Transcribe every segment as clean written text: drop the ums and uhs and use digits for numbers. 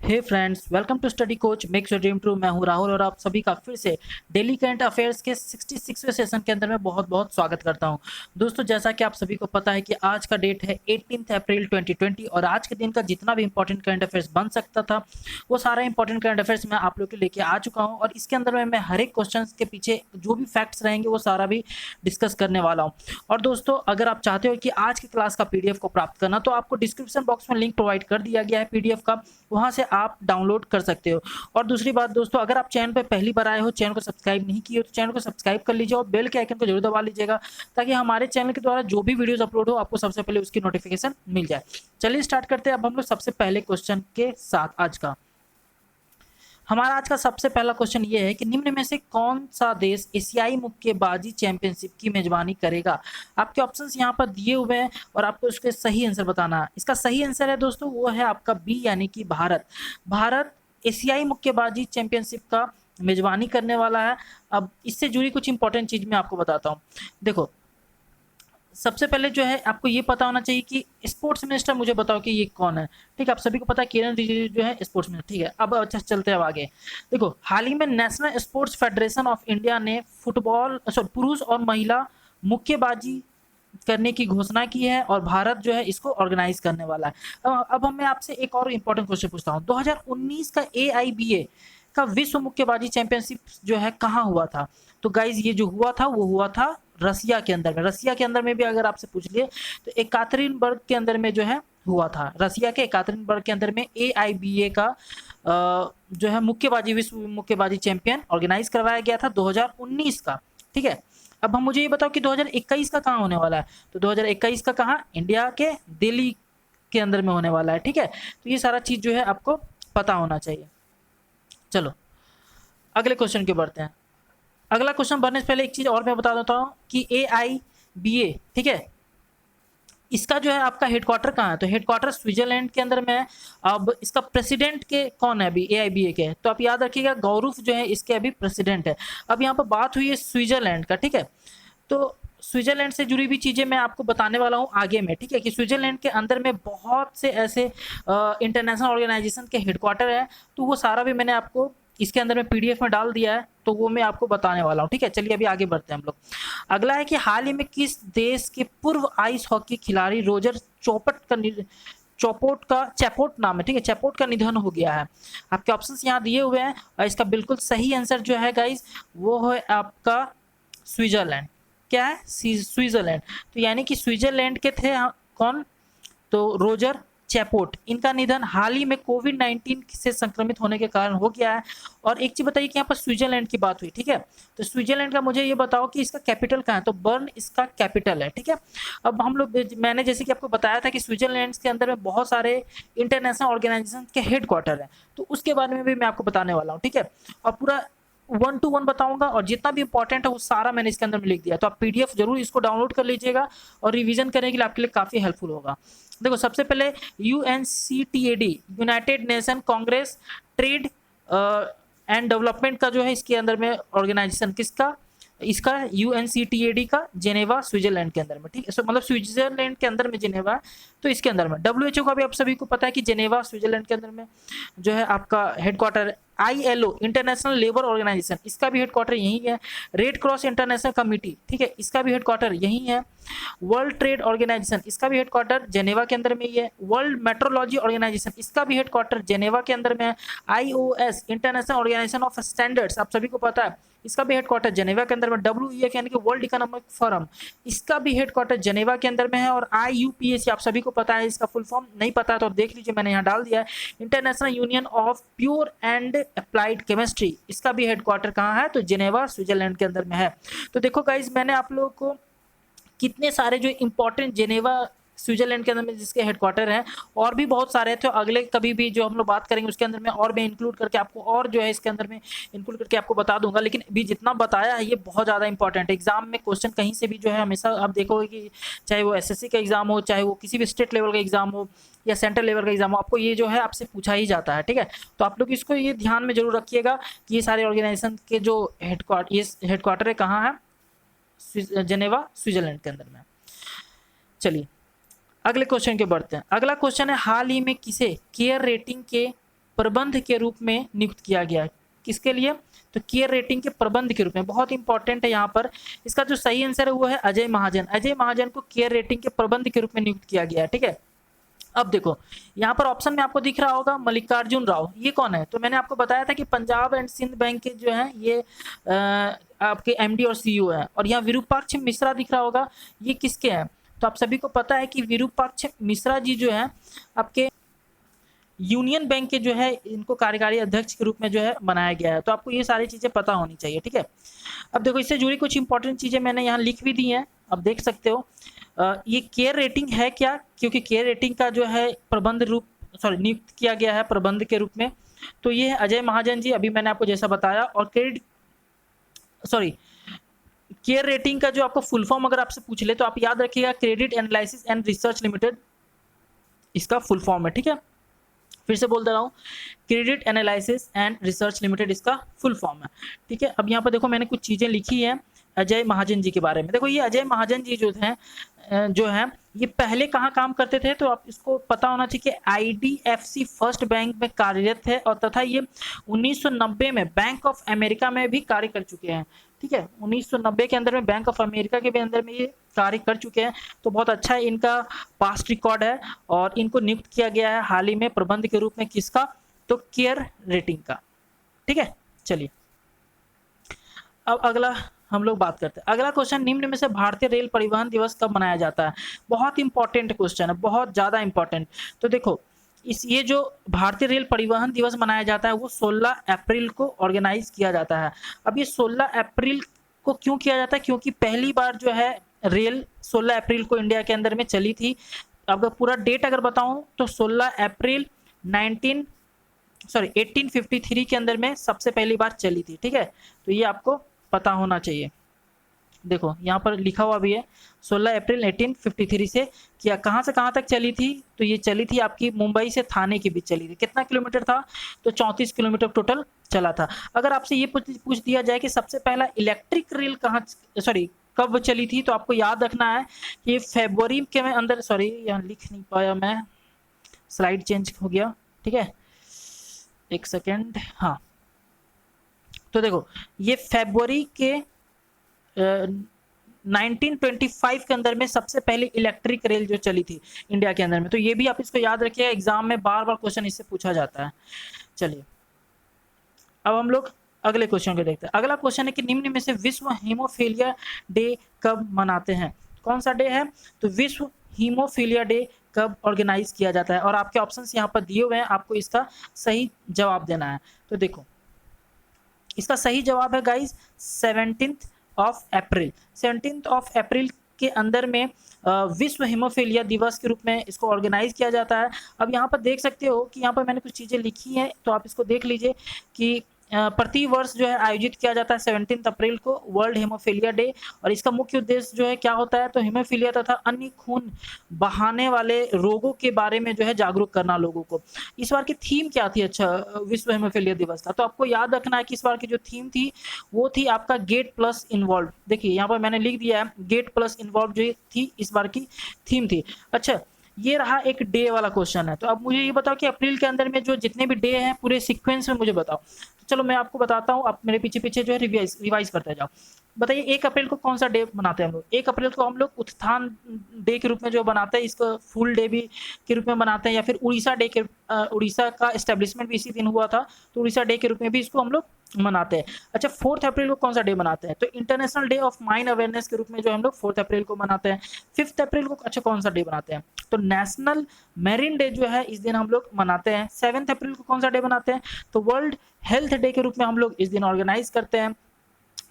Hey friends, welcome to study coach makes your dream true. मैं हूं राहुल और आप सभी का फिर से डेली करंट अफेयर्स के 66वें सेशन के अंदर में बहुत बहुत स्वागत करता हूं। दोस्तों, जैसा कि आप सभी को पता है कि आज का डेट है 18 अप्रैल 2020 और आज के दिन का जितना भी इंपॉर्टेंट करंट अफेयर्स बन सकता था वो सारा इंपॉर्टेंट करंट अफेयर्स मैं आप लोग के लेके आ चुका हूँ और इसके अंदर में मैं हर एक क्वेश्चन के पीछे जो भी फैक्ट्स रहेंगे वो सारा भी डिस्कस करने वाला हूँ। और दोस्तों, अगर आप चाहते हो कि आज की क्लास का पीडीएफ को प्राप्त करना तो आपको डिस्क्रिप्शन बॉक्स में लिंक प्रोवाइड कर दिया गया है पीडीएफ का, वहां से आप डाउनलोड कर सकते हो। और दूसरी बात दोस्तों, अगर आप चैनल पर पहली बार आए हो, चैनल को सब्सक्राइब नहीं किए हो तो चैनल को सब्सक्राइब कर लीजिए और बेल के आइकन को जरूर दबा लीजिएगा ताकि हमारे चैनल के द्वारा जो भी वीडियोस अपलोड हो आपको सबसे पहले उसकी नोटिफिकेशन मिल जाए। चलिए स्टार्ट करते हैं अब हम लोग सबसे पहले क्वेश्चन के साथ। हमारा आज का सबसे पहला क्वेश्चन ये है कि निम्न में से कौन सा देश एशियाई मुक्केबाजी चैंपियनशिप की मेजबानी करेगा। आपके ऑप्शंस यहाँ पर दिए हुए हैं और आपको इसके सही आंसर बताना है। इसका सही आंसर है दोस्तों, वो है आपका बी यानी कि भारत। भारत एशियाई मुक्केबाजी चैंपियनशिप का मेजबानी करने वाला है। अब इससे जुड़ी कुछ इंपॉर्टेंट चीज मैं आपको बताता हूँ। देखो, सबसे पहले जो है आपको ये पता होना चाहिए कि स्पोर्ट्स मिनिस्टर, मुझे बताओ कि ये कौन है। ठीक है, आप सभी को पता है किरण रिजिजू जो है स्पोर्ट्स मिनिस्टर। ठीक है, अब अच्छा चलते हैं अब आगे। देखो, हाल ही में national sports federation of India ने पुरुष और महिला मुक्केबाजी करने की घोषणा की है और भारत जो है इसको ऑर्गेनाइज करने वाला है। अब मैं आपसे एक और इम्पोर्टेंट क्वेश्चन पूछता हूँ। 2019 का AIBA का विश्व मुक्केबाजी चैंपियनशिप जो है कहाँ हुआ था। तो गाइज, ये जो हुआ था वो हुआ था रसिया के अंदर में। रसिया के अंदर में भी अगर आपसे पूछ लिए तो एकातरिनबर्ग के अंदर में जो है हुआ था। रसिया के एकातरिनबर्ग के अंदर में AIBA का जो है मुक्केबाजी विश्व मुक्केबाजी चैंपियन ऑर्गेनाइज करवाया गया था 2019 का। ठीक है, अब हम मुझे ये बताओ कि 2021 का कहाँ होने वाला है। तो 2021 का कहाँ, इंडिया के दिल्ली के अंदर में होने वाला है। ठीक है, तो ये सारा चीज जो है आपको पता होना चाहिए। चलो अगले क्वेश्चन के बढ़ते हैं। अगला क्वेश्चन बढ़ने से पहले एक चीज और मैं बता देता हूँ कि AIBA, ठीक है, इसका जो है आपका हेडक्वार्टर कहाँ है। तो हेडक्वार्टर स्विट्जरलैंड के अंदर में है। अब इसका प्रेसिडेंट के कौन है अभी AIBA के, तो आप याद रखिएगा गौरव जो है इसके अभी प्रेसिडेंट है। अब यहाँ पर बात हुई है स्विट्जरलैंड का। ठीक है, तो स्विट्जरलैंड से जुड़ी भी चीजें मैं आपको बताने वाला हूँ आगे में। ठीक है, कि स्विट्जरलैंड के अंदर में बहुत से ऐसे इंटरनेशनल ऑर्गेनाइजेशन के हेडक्वार्टर है, तो वो सारा भी मैंने आपको इसके अंदर में पीडीएफ में डाल दिया है, तो वो मैं आपको बताने वाला हूँ। ठीक है, चलिए अभी आगे बढ़ते हैं हम लोग। अगला है कि हाल ही में किस देश के पूर्व आइस हॉकी खिलाड़ी रोजर चैपोट नाम है, ठीक है, चैपोट का निधन हो गया है। आपके ऑप्शंस यहाँ दिए हुए हैं और इसका बिल्कुल सही आंसर जो है गाइस वो है आपका स्विट्जरलैंड। क्या है, स्विट्जरलैंड। तो यानी कि स्विट्जरलैंड के थे कौन, तो रोजर चैपोट। इनका निधन हाल ही में कोविड-19 से संक्रमित होने के कारण हो गया है। और एक चीज बताइए कि यहाँ पर स्विट्जरलैंड की बात हुई। ठीक है, तो स्विट्जरलैंड का मुझे ये बताओ कि इसका कैपिटल कहाँ है। तो बर्न इसका कैपिटल है। ठीक है, अब हम लोग, मैंने जैसे कि आपको बताया था कि स्विट्जरलैंड के अंदर में बहुत सारे इंटरनेशनल ऑर्गेनाइजेशन के हेडक्वार्टर है, तो उसके बारे में भी मैं आपको बताने वाला हूँ। ठीक है, और पूरा 1 to 1 बताऊंगा और जितना भी इंपॉर्टेंट है वो सारा मैंने इसके अंदर में लिख दिया। तो आप पीडीएफ जरूर इसको डाउनलोड कर लीजिएगा और रिवीजन करने के लिए आपके लिए काफी हेल्पफुल होगा। देखो, सबसे पहले UNCTAD, United nation Congress trade and development का जो है इसके अंदर में ऑर्गेनाइजेशन किसका, इसका UNCTAD का जेनेवा स्विट्जरलैंड के अंदर में। ठीक है, मतलब स्विट्जरलैंड के अंदर में जेनेवा है, तो इसके अंदर में। WHO का भी आप सभी को पता है कि जेनेवा स्विट्जरलैंड के अंदर में जो है आपका headquarter. ILO international labour organization, इसका भी हेडक्वार्टर यही है। रेड क्रॉस इंटरनेशनल कमिटी, ठीक है, इसका भी हेडक्वार्टर यही है। वर्ल्ड ट्रेड ऑर्गेनाइजेशन, इसका भी हेडक्वार्टर जेनेवा के अंदर में ही है। वर्ल्ड मेट्रोलॉजी ऑर्गेनाइजेशन, इसका भी हेडक्वार्टर जेनेवा के अंदर में है। IOS international organization of standards, आप सभी को पता है, इसका भी हेडक्वार्टर जेनेवा के अंदर में। WEF यानी कि वर्ल्ड इकोनॉमिक फोरम, इसका भी हेडक्वार्टर जेनेवा के अंदर में है। और IUPAC, आप सभी को पता है, इसका फुल फॉर्म नहीं पता है तो देख लीजिए, मैंने यहाँ डाल दिया है, international union of pure and applied chemistry, इसका भी हेडक्वार्टर कहाँ है, तो जेनेवा स्विट्जरलैंड के अंदर में है। तो देखो गाइज, मैंने आप लोगों को कितने सारे जो इंपॉर्टेंट जेनेवा स्विट्जरलैंड के अंदर में जिसके हेडक्वार्टर हैं, और भी बहुत सारे थे, अगले कभी भी जो हम लोग बात करेंगे उसके अंदर में और मैं इंक्लूड करके आपको, और जो है इसके अंदर में इंक्लूड करके आपको बता दूंगा। लेकिन अभी जितना बताया है ये बहुत ज़्यादा इंपॉर्टेंट है। एग्जाम में क्वेश्चन कहीं से भी जो है हमेशा आप देखोगे कि चाहे वो SSC का एग्जाम हो, चाहे वो किसी भी स्टेट लेवल का एग्जाम हो या सेंट्रल लेवल का एग्जाम हो, आपको ये जो है आपसे पूछा ही जाता है। ठीक है, तो आप लोग इसको ये ध्यान में जरूर रखिएगा कि ये सारे ऑर्गेनाइजेशन के जो हेडक्वार्टर है कहाँ है, जेनेवा स्विट्जरलैंड के अंदर में। चलिए अगले क्वेश्चन के बढ़ते हैं। अगला क्वेश्चन है, हाल ही में किसे केयर रेटिंग के प्रबंध के रूप में नियुक्त किया गया है। किसके लिए? तो केयर रेटिंग के प्रबंध के रूप में, बहुत इंपॉर्टेंट है यहाँ पर। इसका जो सही आंसर है वो है अजय महाजन। अजय महाजन को केयर रेटिंग के प्रबंध के रूप में नियुक्त किया गया है, ठीक है। अब देखो यहाँ पर ऑप्शन में आपको दिख रहा होगा मल्लिकार्जुन राव, ये कौन है? तो मैंने आपको बताया था कि पंजाब एंड सिंध बैंक के जो है ये आपके एमडी और सीईओ है। और यहाँ विरूपाक्ष मिश्रा दिख रहा होगा, ये किसके हैं? तो आप सभी को पता है कि विरूपाक्ष मिश्रा जी जो है आपके यूनियन बैंक के जो है इनको कार्यकारी अध्यक्ष के रूप में जो है बनाया गया है। तो आपको ये सारी चीजें पता होनी चाहिए, ठीक है। अब देखो इससे जुड़ी कुछ इंपॉर्टेंट चीजें मैंने यहाँ लिख भी दी हैं, अब देख सकते हो। ये केयर रेटिंग है क्या? क्योंकि केयर रेटिंग का जो है प्रबंध रूप नियुक्त किया गया है प्रबंध के रूप में, तो ये है अजय महाजन जी, अभी मैंने आपको जैसा बताया। और केयर रेटिंग का जो आपको फुल फॉर्म अगर आपसे पूछ ले तो आप याद रखिएगा, credit analysis and research limited इसका फुल फॉर्म है, ठीक है। फिर से बोल दे रहा हूँ, credit analysis and research limited इसका फुल फॉर्म है, ठीक है। अब यहाँ पर देखो मैंने कुछ चीज़ें लिखी है अजय महाजन जी के बारे में। देखो ये अजय महाजन जी जो है ये पहले कहाँ काम करते थे? तो आप इसको पता होना चाहिए कि आईडीएफसी फर्स्ट बैंक में कार्यरत है, और तथा ये 1990 में बैंक ऑफ अमेरिका में भी कार्य कर चुके हैं, ठीक है। 1990 के अंदर में बैंक ऑफ अमेरिका के भी अंदर में ये कार्य कर चुके हैं। तो बहुत अच्छा है इनका पास्ट रिकॉर्ड है, और इनको नियुक्त किया गया है हाल ही में प्रबंध के रूप में, किसका? तो केयर रेटिंग का, ठीक है। चलिए अब अगला हम लोग बात करते हैं। अगला क्वेश्चन, निम्न में से भारतीय रेल परिवहन दिवस कब मनाया जाता है? बहुत इंपॉर्टेंट क्वेश्चन है, बहुत ज़्यादा इंपॉर्टेंट। तो देखो ये जो भारतीय रेल परिवहन दिवस मनाया जाता है वो 16 अप्रैल को ऑर्गेनाइज किया जाता है। अब ये 16 अप्रैल को क्यों किया जाता है? क्योंकि पहली बार जो है रेल 16 अप्रैल को इंडिया के अंदर में चली थी। अगर पूरा डेट अगर बताऊं तो 16 अप्रैल 1853 के अंदर में सबसे पहली बार चली थी, ठीक है। तो ये आपको पता होना चाहिए। देखो यहाँ पर लिखा हुआ भी है 16 अप्रैल 1853 से किया। कहाँ से कहाँ तक चली थी? तो ये चली थी आपकी मुंबई से थाने के बीच चली थी। कितना किलोमीटर था? तो 34 किलोमीटर टोटल चला था। अगर आपसे ये पूछ दिया जाए कि सबसे पहला इलेक्ट्रिक रेल कब चली थी, तो आपको याद रखना है कि फरवरी के अंदर, यहाँ लिख नहीं पाया मैं, स्लाइड चेंज हो गया, ठीक है, एक सेकेंड। हाँ, तो देखो ये फरवरी के 1925 के अंदर में सबसे पहले इलेक्ट्रिक रेल जो चली थी इंडिया के अंदर में। तो ये भी आप इसको याद रखिएगा, एग्जाम में बार बार क्वेश्चन इससे पूछा जाता है। चलिए अब हम लोग अगले क्वेश्चन को देखते हैं। अगला क्वेश्चन है कि निम्न में से विश्व हीमोफीलिया डे कब मनाते हैं? कौन सा डे है? तो विश्व हीमोफीलिया डे कब ऑर्गेनाइज किया जाता है? और आपके ऑप्शंस यहाँ पर दिए हुए हैं, आपको इसका सही जवाब देना है। तो देखो इसका सही जवाब है गाइस 17 अप्रैल। 17 अप्रैल के अंदर में विश्व हीमोफीलिया दिवस के रूप में इसको ऑर्गेनाइज किया जाता है। अब यहाँ पर देख सकते हो कि यहाँ पर मैंने कुछ चीज़ें लिखी हैं, तो आप इसको देख लीजिए कि प्रति वर्ष जो है आयोजित किया जाता है 17 अप्रैल को वर्ल्ड हीमोफीलिया डे। और इसका मुख्य उद्देश्य जो है क्या होता है? तो हीमोफीलिया तथा अन्य खून बहाने वाले रोगों के बारे में जो है जागरूक करना लोगों को। इस बार की थीम क्या थी? अच्छा, विश्व हीमोफीलिया दिवस का, तो आपको याद रखना है कि इस बार की जो थीम थी वो थी आपका गेट प्लस इन्वॉल्व। देखिए यहाँ पर मैंने लिख दिया है गेट प्लस इन्वॉल्व जो थी इस बार की थीम थी। अच्छा, ये रहा एक डे वाला क्वेश्चन है। तो अब मुझे ये बताओ कि अप्रैल के अंदर में जो जितने भी डे हैं पूरे सीक्वेंस में मुझे बताओ। तो चलो मैं आपको बताता हूँ, आप मेरे पीछे पीछे जो है रिवाइज करते जाओ। बताइए 1 अप्रैल को कौन सा डे मनाते हैं हम लोग? 1 अप्रैल को हम लोग उत्थान डे के रूप में जो बनाते हैं, इसको फुल डे भी के रूप में मनाते हैं, या फिर उड़ीसा का एस्टेब्लिशमेंट भी इसी दिन हुआ था, तो उड़ीसा डे के रूप में भी इसको हम लोग मनाते हैं। अच्छा, 4 अप्रैल को कौन सा डे मनाते हैं? तो international day of mine awareness के रूप में जो हम लोग 4 अप्रैल को मनाते हैं। 5 अप्रैल को अच्छा कौन सा डे मनाते हैं? तो नेशनल मैरीन डे जो है इस दिन हम लोग मनाते हैं। 7 अप्रैल को कौन सा डे मनाते हैं? तो वर्ल्ड हेल्थ डे के रूप में हम लोग इस दिन ऑर्गेनाइज करते हैं।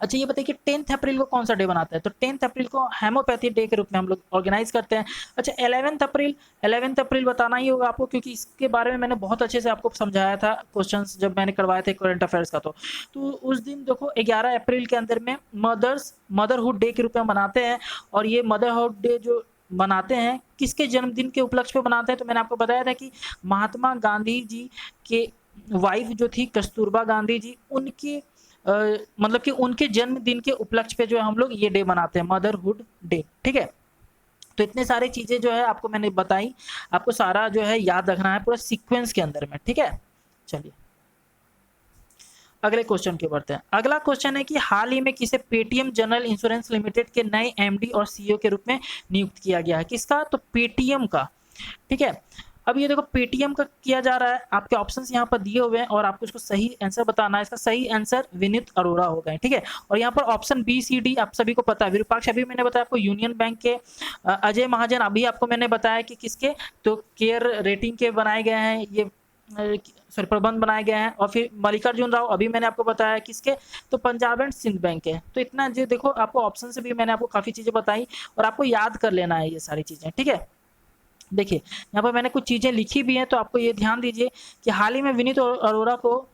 अच्छा, ये बताइए कि 10 अप्रैल को कौन सा डे बनाते हैं? तो 10 अप्रैल को हेमोपैथी डे के रूप में हम लोग ऑर्गेनाइज करते हैं। अच्छा, 11 अप्रैल बताना ही होगा आपको, क्योंकि इसके बारे में मैंने बहुत अच्छे से आपको समझाया था क्वेश्चंस जब मैंने करवाए थे करंट अफेयर्स का। तो उस दिन देखो 11 अप्रैल के अंदर में मदरहुड डे के रूप में मनाते हैं। और ये मदरहुड डे जो मनाते हैं किसके जन्मदिन के उपलक्ष्य पे मनाते हैं? तो मैंने आपको बताया था कि महात्मा गांधी जी के वाइफ जो थी कस्तूरबा गांधी जी, उनकी मतलब कि उनके जन्मदिन के उपलक्ष्य पे जो है हम लोग ये डे मनाते हैं, मदरहुड डे, ठीक है। तो इतने सारी चीजें जो है आपको मैंने बताई, आपको सारा जो है याद रखना है पूरा सीक्वेंस के अंदर में, ठीक है। चलिए अगले क्वेश्चन के बढ़ते हैं। अगला क्वेश्चन है कि हाल ही में किसे पेटीएम जनरल इंश्योरेंस लिमिटेड के नए एमडी और सीईओ के रूप में नियुक्त किया गया है? किसका? तो पेटीएम का। ठीक है, अब ये देखो पेटीएम का किया जा रहा है, आपके ऑप्शंस यहाँ पर दिए हुए हैं और आपको इसको सही आंसर बताना है। इसका सही आंसर विनीत अरोड़ा हो गए। ठीक है, और यहाँ पर ऑप्शन बी सी डी आप सभी को पता है। विरूपाक्ष अभी मैंने बताया आपको यूनियन बैंक के, अजय महाजन अभी आपको मैंने बताया कि किसके, तो केयर रेटिंग के बनाए गए हैं ये, सॉरी प्रबंध बनाए गए हैं। और फिर मल्लिकार्जुन राव अभी मैंने आपको बताया किसके, तो पंजाब एंड सिंध बैंक के। तो इतना जो देखो आपको ऑप्शन से भी मैंने आपको काफ़ी चीज़ें बताई और आपको याद कर लेना है ये सारी चीज़ें। ठीक है, देखिए यहाँ पर मैंने कुछ चीज़ें लिखी भी हैं, तो आपको ये ध्यान दीजिए कि हाल ही में विनीत अरोड़ा को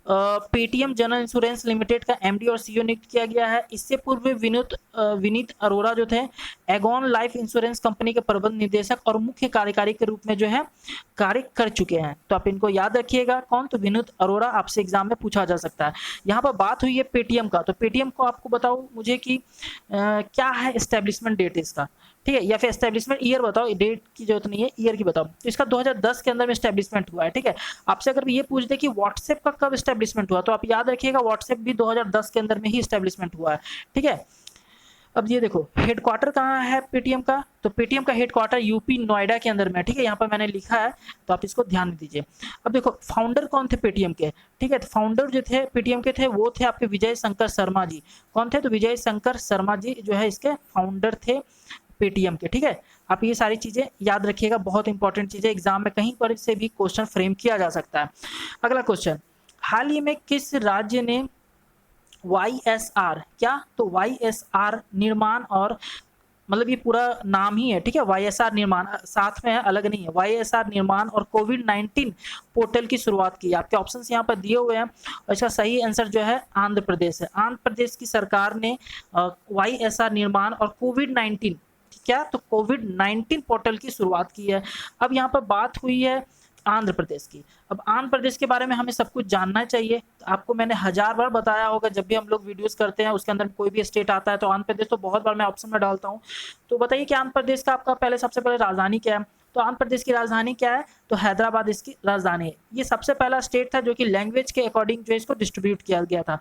पेटीएम जनरल इंश्योरेंस लिमिटेड का एमडी और सीईओ नियुक्त किया गया है। इससे पूर्व विनीत अरोड़ा जो थे एगॉन लाइफ इंश्योरेंस कंपनी के प्रबंध निदेशक और मुख्य कार्यकारी के रूप में जो है कार्य कर चुके हैं। तो आप इनको याद रखिएगा। कौन? तो विनीत अरोड़ा आपसे एग्जाम में पूछा जा सकता है। यहाँ पर बात हुई है पेटीएम का, तो पेटीएम को आपको बताओ मुझे कि क्या है एस्टेब्लिशमेंट डेट इसका। ठीक है, या फिर एस्टेब्लिशमेंट ईयर बताओ, डेट की जरूरत नहीं है, ईयर की बताओ। तो इसका 2010 के अंदर में एस्टेब्लिशमेंट हुआ है। ठीक है, आपसे अगर ये पूछ दे कि व्हाट्सएप का कब एस्टेब्लिशमेंट हुआ, तो आप याद रखिएगा व्हाट्सएप भी 2010 के अंदर में ही एस्टेब्लिशमेंट हुआ है। ठीक है, अब ये देखो हेडक्वार्टर कहाँ है पेटीएम का, तो पेटीएम का हेडक्वार्टर यूपी नोएडा के अंदर में। ठीक है, यहाँ पर मैंने लिखा है तो आप इसको ध्यान दीजिए। अब देखो फाउंडर कौन थे पेटीएम के? ठीक है, तो फाउंडर जो थे पेटीएम के थे वो थे आपके विजय शंकर शर्मा जी। कौन थे? तो विजय शंकर शर्मा जी जो है इसके फाउंडर थे पेटीएम के। ठीक है, आप ये सारी चीजें याद रखिएगा, बहुत इंपॉर्टेंट चीजें, एग्जाम में कहीं पर से भी क्वेश्चन फ्रेम किया जा सकता है। अगला क्वेश्चन, हाल ही में किस राज्य ने YSR, क्या? तो YSR निर्माण और मतलब ये पूरा नाम ही है। ठीक है, YSR निर्माण साथ में है, अलग नहीं है। YSR निर्माण और कोविड-19 पोर्टल की शुरुआत की। आपके ऑप्शंस यहाँ पर दिए हुए हैं और इसका सही आंसर जो है आंध्र प्रदेश है। आंध्र प्रदेश की सरकार ने YSR निर्माण और कोविड-19, क्या? तो कोविड-19 पोर्टल की शुरुआत की है। अब यहाँ पर बात हुई है आंध्र प्रदेश की। अब आंध्र प्रदेश के बारे में हमें सब कुछ जानना चाहिए। आपको मैंने 1000 बार बताया होगा, जब भी हम लोग वीडियोस करते हैं उसके अंदर कोई भी स्टेट आता है तो आंध्र प्रदेश तो बहुत बार मैं ऑप्शन में डालता हूँ। तो बताइए कि आंध्र प्रदेश का आपका पहले सबसे पहले राजधानी क्या है? तो आंध्र प्रदेश की राजधानी क्या है? तो हैदराबाद इसकी राजधानी है। ये सबसे पहला स्टेट था जो कि लैंग्वेज के अकॉर्डिंग जो इसको डिस्ट्रीब्यूट किया गया था।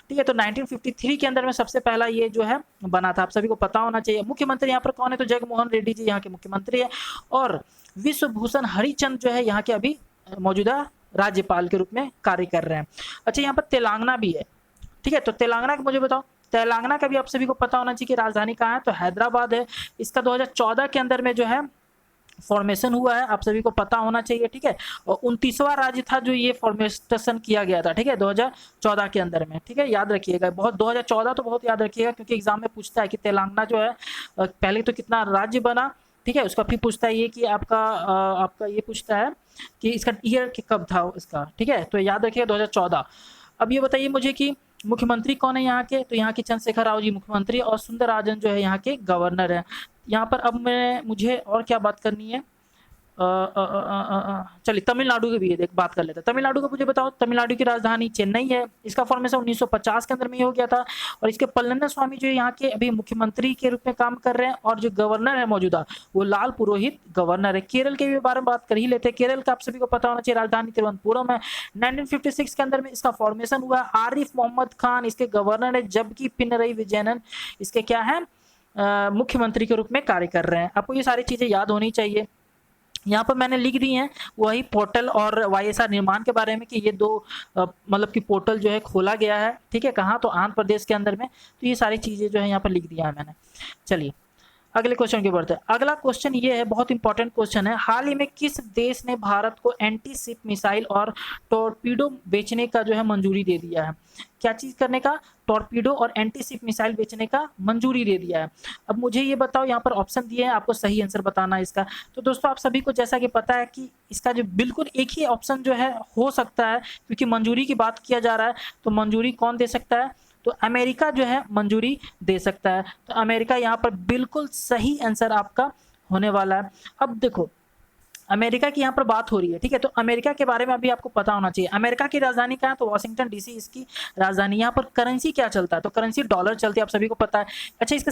ठीक है, तो 1953 के अंदर में सबसे पहला ये जो है बना था। आप सभी को पता होना चाहिए। मुख्यमंत्री यहाँ पर कौन है? तो जगनमोहन रेड्डी जी यहाँ के मुख्यमंत्री है और विश्वभूषण हरिचंद जो है यहाँ के अभी मौजूदा राज्यपाल के रूप में कार्य कर रहे हैं। अच्छा, यहाँ पर तेलंगाना भी है। ठीक है, तो तेलंगाना का मुझे बताओ, तेलंगाना का भी आप सभी को पता होना चाहिए कि राजधानी कहाँ है? तो हैदराबाद है। इसका 2014 के अंदर में जो है फॉर्मेशन हुआ है, आप सभी को पता होना चाहिए। ठीक है, और 29वां राज्य था जो ये फॉर्मेशन किया गया था। ठीक है, 2014 के अंदर में। ठीक है, याद रखिएगा, बहुत 2014 तो बहुत याद रखिएगा क्योंकि एग्जाम में पूछता है कि तेलंगाना जो है पहले तो कितना राज्य बना। ठीक है, उसका फिर पूछता है ये कि आपका ये पूछता है कि इसका ईयर कब था इसका। ठीक है, तो याद रखिएगा 2014। अब ये बताइए मुझे कि मुख्यमंत्री कौन है यहाँ के? तो यहाँ के चंद्रशेखर राव जी मुख्यमंत्री और सुंदरराजन जो है यहाँ के गवर्नर है। यहाँ पर अब मुझे और क्या बात करनी है? चलिए तमिलनाडु की भी देख बात कर लेते हैं। तमिलनाडु का मुझे बताओ, तमिलनाडु की राजधानी चेन्नई है। इसका फॉर्मेशन 1950 के अंदर में ही हो गया था और इसके पलन्ना स्वामी जो यहाँ के अभी मुख्यमंत्री के रूप में काम कर रहे हैं और जो गवर्नर है मौजूदा वो लाल पुरोहित गवर्नर है। केरल के भी बारे में बात कर ही लेते हैं। केरल का आप सभी को पता होना चाहिए, राजधानी तिरुवनंतपुरम है। 1956 के अंदर में इसका फॉर्मेशन हुआ। आरिफ मोहम्मद खान इसके गवर्नर है, जबकि पिनरई विजयन इसके क्या है मुख्यमंत्री के रूप में कार्य कर रहे हैं। आपको ये सारी चीजें याद होनी चाहिए। यहाँ पर मैंने लिख दी हैं वही पोर्टल और YSR निर्माण के बारे में कि ये दो मतलब कि पोर्टल जो है खोला गया है। ठीक है, कहाँ? तो आंध्र प्रदेश के अंदर में। तो ये सारी चीज़ें जो है यहाँ पर लिख दिया है मैंने। चलिए अगले क्वेश्चन के बढ़ते हैं। अगला क्वेश्चन ये है, बहुत इंपॉर्टेंट क्वेश्चन है। हाल ही में किस देश ने भारत को एंटी शिप मिसाइल और टॉर्पीडो बेचने का जो है मंजूरी दे दिया है? क्या चीज़ करने का? टॉर्पीडो और एंटी शिप मिसाइल बेचने का मंजूरी दे दिया है। अब मुझे ये बताओ, यहाँ पर ऑप्शन दिए हैं, आपको सही आंसर बताना है इसका। तो दोस्तों आप सभी को जैसा कि पता है कि इसका जो बिल्कुल एक ही ऑप्शन जो है हो सकता है, क्योंकि मंजूरी की बात किया जा रहा है। तो मंजूरी कौन दे सकता है? तो अमेरिका जो है मंजूरी दे सकता है। तो अमेरिका यहाँ पर बिल्कुल सही आंसर आपका होने वाला है। अब देखो अमेरिका की यहाँ पर बात हो रही है, ठीक है। तो अमेरिका के बारे में अभी आपको पता होना चाहिए। अमेरिका की राजधानी कहाँ है? तो वाशिंगटन डीसी इसकी राजधानी। यहाँ पर करेंसी क्या चलता है? तो करेंसी डॉलर चलती है, आप सभी को पता है। अच्छा, इसके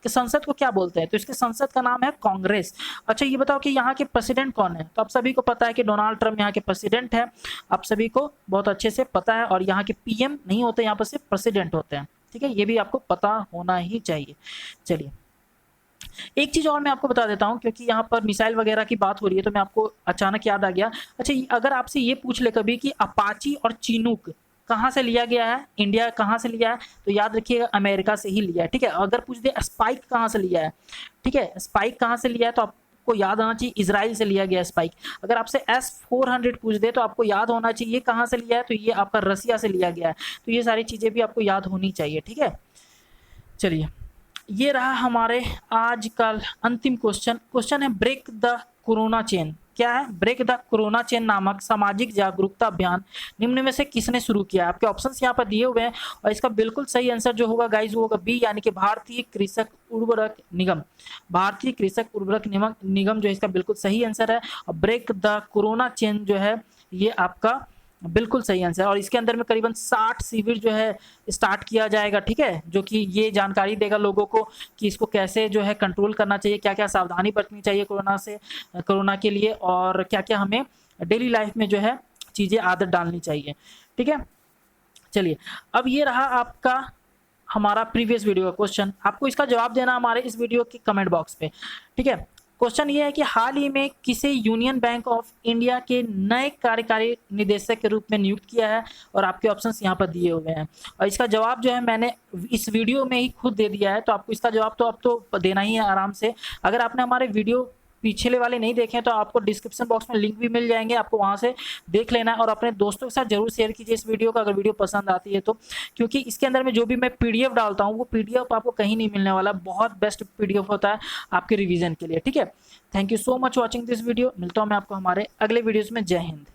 संसद को क्या बोलते हैं? तो इसके संसद का नाम है कांग्रेस। अच्छा, ये बताओ कि यहाँ के प्रेसिडेंट कौन है? तो आप सभी को पता है कि डोनाल्ड ट्रम्प यहाँ के प्रेसिडेंट है, आप सभी को बहुत अच्छे से पता है। और यहाँ के पीएम नहीं होते, यहाँ पर सिर्फ प्रेसिडेंट होते हैं, ठीक है। ये भी आपको पता होना ही चाहिए। चलिए, एक चीज और मैं आपको बता देता हूं, क्योंकि यहाँ पर मिसाइल वगैरह की बात हो रही है तो मैं आपको अचानक याद आ गया। अच्छा, अगर आपसे ये पूछ ले कभी कि अपाची और चिनूक कहाँ से लिया गया है, इंडिया कहाँ से लिया है, तो याद रखिएगा अमेरिका से ही लिया है, ठीक है। अगर पूछ दे स्पाइक कहाँ से लिया है, ठीक है, स्पाइक कहाँ से लिया है, तो आपको याद आना चाहिए इजराइल से लिया गया स्पाइक। अगर आपसे S-400 पूछ दे तो आपको याद होना चाहिए कहाँ से लिया है, तो ये आपका रसिया से लिया गया है। तो ये सारी चीजें भी आपको याद होनी चाहिए, ठीक है। चलिए, ये रहा हमारे आज का अंतिम क्वेश्चन है ब्रेक द कोरोना चेन। क्या है? ब्रेक द कोरोना चेन नामक सामाजिक जागरूकता अभियान निम्न में से किसने शुरू किया? आपके ऑप्शंस यहाँ पर दिए हुए हैं और इसका बिल्कुल सही आंसर जो होगा गाइज वो होगा बी, यानी कि भारतीय कृषक उर्वरक निगम। भारतीय कृषक उर्वरक निगम जो है इसका बिल्कुल सही आंसर है। और ब्रेक द कोरोना चेन जो है ये आपका बिल्कुल सही आंसर है। और इसके अंदर में करीबन 60 शिविर जो है स्टार्ट किया जाएगा, ठीक है, जो कि ये जानकारी देगा लोगों को कि इसको कैसे जो है कंट्रोल करना चाहिए, क्या क्या सावधानी बरतनी चाहिए कोरोना के लिए, और क्या क्या हमें डेली लाइफ में जो है चीज़ें आदत डालनी चाहिए, ठीक है। चलिए, अब ये रहा आपका हमारा प्रीवियस वीडियो का क्वेश्चन। आपको इसका जवाब देना हमारे इस वीडियो के कमेंट बॉक्स पे, ठीक है। क्वेश्चन ये है कि हाल ही में किसे यूनियन बैंक ऑफ इंडिया के नए कार्यकारी निदेशक के रूप में नियुक्त किया है? और आपके ऑप्शंस यहाँ पर दिए हुए हैं और इसका जवाब जो है मैंने इस वीडियो में ही खुद दे दिया है। तो आपको इसका जवाब तो अब तो देना ही है आराम से। अगर आपने हमारे वीडियो पिछले वाले नहीं देखे हैं तो आपको डिस्क्रिप्शन बॉक्स में लिंक भी मिल जाएंगे, आपको वहां से देख लेना है। और अपने दोस्तों के साथ जरूर शेयर कीजिए इस वीडियो को अगर वीडियो पसंद आती है तो, क्योंकि इसके अंदर में जो भी मैं पीडीएफ डालता हूँ वो पीडीएफ आपको कहीं नहीं मिलने वाला, बहुत बेस्ट पीडीएफ होता है आपके रिवीजन के लिए, ठीक है। Thank you so much watching this video. मिलता हूँ मैं आपको हमारे अगले वीडियोज में। जय हिंद।